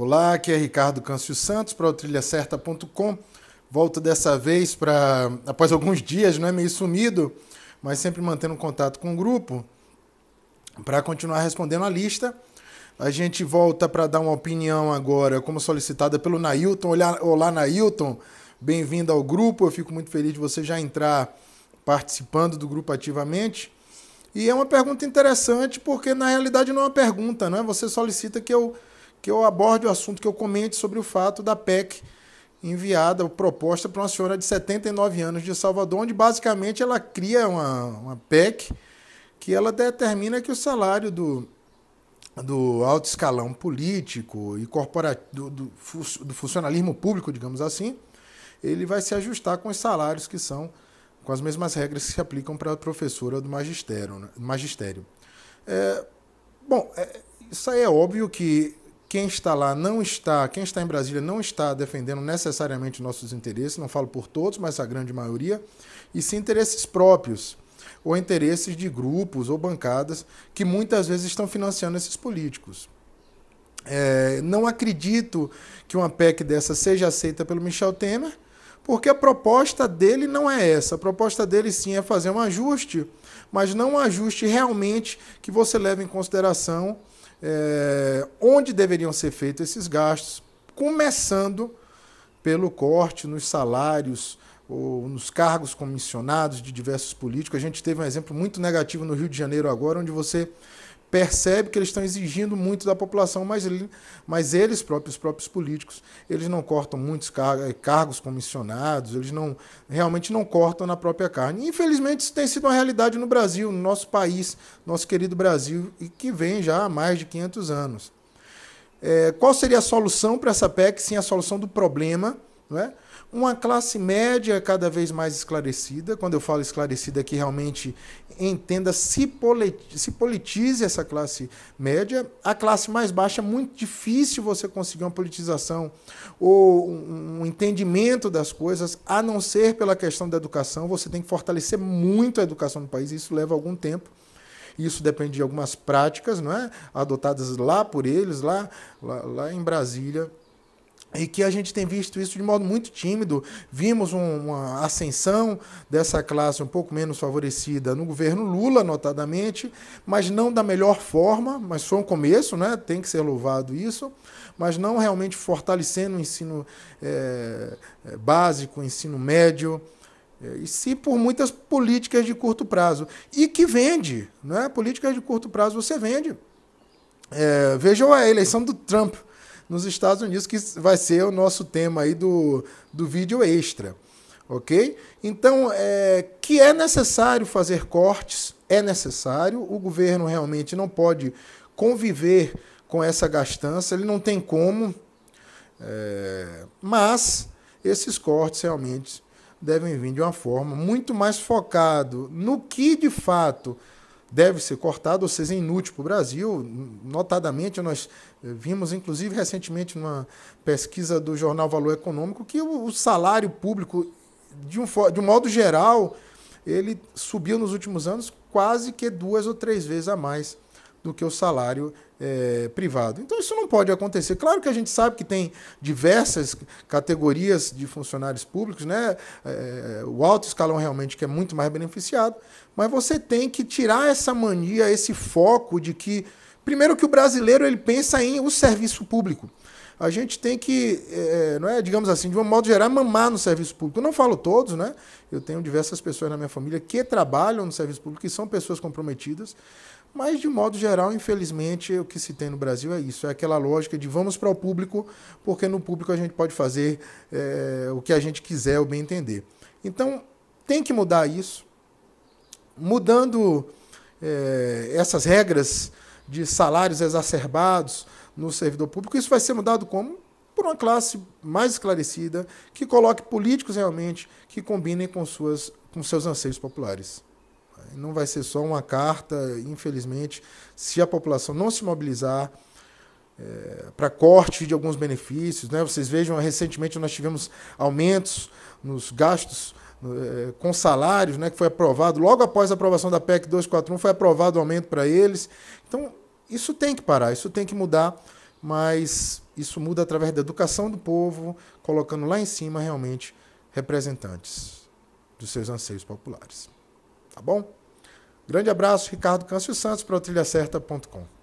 Olá, aqui é Ricardo Câncio Santos para o trilhacerta.com. Volto dessa vez para, após alguns dias, não é meio sumido, mas sempre mantendo contato com o grupo, para continuar respondendo a lista. A gente volta para dar uma opinião agora, como solicitada pelo Nailton. Olá, Nailton, bem-vindo ao grupo. Eu fico muito feliz de você já entrar participando do grupo ativamente. E é uma pergunta interessante, porque na realidade não é uma pergunta, né? Você solicita que eu aborde o assunto, que eu comente sobre o fato da PEC enviada, proposta para uma senhora de 79 anos de Salvador, onde basicamente ela cria uma PEC que ela determina que o salário do alto escalão político e corporativo, do funcionalismo público, digamos assim, ele vai se ajustar com os salários que são com as mesmas regras que se aplicam para a professora do magistério. Né? Isso aí é óbvio que quem está lá quem está em Brasília não está defendendo necessariamente nossos interesses, não falo por todos, mas a grande maioria, e sim interesses próprios, ou interesses de grupos ou bancadas que muitas vezes estão financiando esses políticos. Não acredito que uma PEC dessa seja aceita pelo Michel Temer, porque a proposta dele não é essa. A proposta dele sim é fazer um ajuste, mas não um ajuste realmente que você leve em consideração onde deveriam ser feitos esses gastos, começando pelo corte nos salários ou nos cargos comissionados de diversos políticos. A gente teve um exemplo muito negativo no Rio de Janeiro agora, onde você percebe que eles estão exigindo muito da população, mas eles próprios, os próprios políticos, eles não cortam muitos cargos comissionados, eles realmente não cortam na própria carne. Infelizmente, isso tem sido uma realidade no Brasil, no nosso país, nosso querido Brasil, e que vem já há mais de 500 anos. Qual seria a solução para essa PEC? Sim, a solução do problema, não é? Uma classe média cada vez mais esclarecida. Quando eu falo esclarecida, que realmente entenda, se politize essa classe média. A classe mais baixa é muito difícil você conseguir uma politização ou um entendimento das coisas, a não ser pela questão da educação. Você tem que fortalecer muito a educação no país, isso leva algum tempo. Isso depende de algumas práticas, não é? Adotadas lá por eles, lá em Brasília. E que a gente tem visto isso de modo muito tímido. Vimos uma ascensão dessa classe um pouco menos favorecida no governo Lula, notadamente, mas não da melhor forma, mas foi um começo, né? Tem que ser louvado isso, mas não realmente fortalecendo o ensino básico, o ensino médio, e sim por muitas políticas de curto prazo. E que vende, não é? Políticas de curto prazo você vende. Vejam a eleição do Trump nos Estados Unidos, que vai ser o nosso tema aí do vídeo extra, ok? Então, que é necessário fazer cortes, é necessário, o governo realmente não pode conviver com essa gastança, ele não tem como, mas esses cortes realmente devem vir de uma forma muito mais focado no que de fato deve ser cortado, ou seja, inútil para o Brasil. Notadamente, nós vimos, inclusive, recentemente, numa pesquisa do jornal Valor Econômico, que o salário público, de um modo geral, ele subiu nos últimos anos quase que 2 ou 3 vezes a mais do que o salário privado. Então, isso não pode acontecer. Claro que a gente sabe que tem diversas categorias de funcionários públicos, né? O alto escalão realmente que é muito mais beneficiado, mas você tem que tirar essa mania, esse foco de que, primeiro, que o brasileiro ele pensa em o serviço público. A gente tem que, não é, digamos assim, de um modo geral, mamar no serviço público. Eu não falo todos, né? Eu tenho diversas pessoas na minha família que trabalham no serviço público, que são pessoas comprometidas, mas, de modo geral, infelizmente, o que se tem no Brasil é isso. É aquela lógica de vamos para o público, porque no público a gente pode fazer o que a gente quiser, o bem entender. Então, tem que mudar isso. Mudando essas regras de salários exacerbados no servidor público, isso vai ser mudado como? Por uma classe mais esclarecida, que coloque políticos realmente que combinem com seus anseios populares. Não vai ser só uma carta, infelizmente, se a população não se mobilizar para corte de alguns benefícios, né? Vocês vejam, recentemente nós tivemos aumentos nos gastos com salários, né, que foi aprovado, logo após a aprovação da PEC 241, foi aprovado o aumento para eles. Então, isso tem que parar, isso tem que mudar. mas isso muda através da educação do povo, colocando lá em cima realmente representantes dos seus anseios populares. Tá bom? Grande abraço, Ricardo Câncio Santos, para o trilhacerta.com.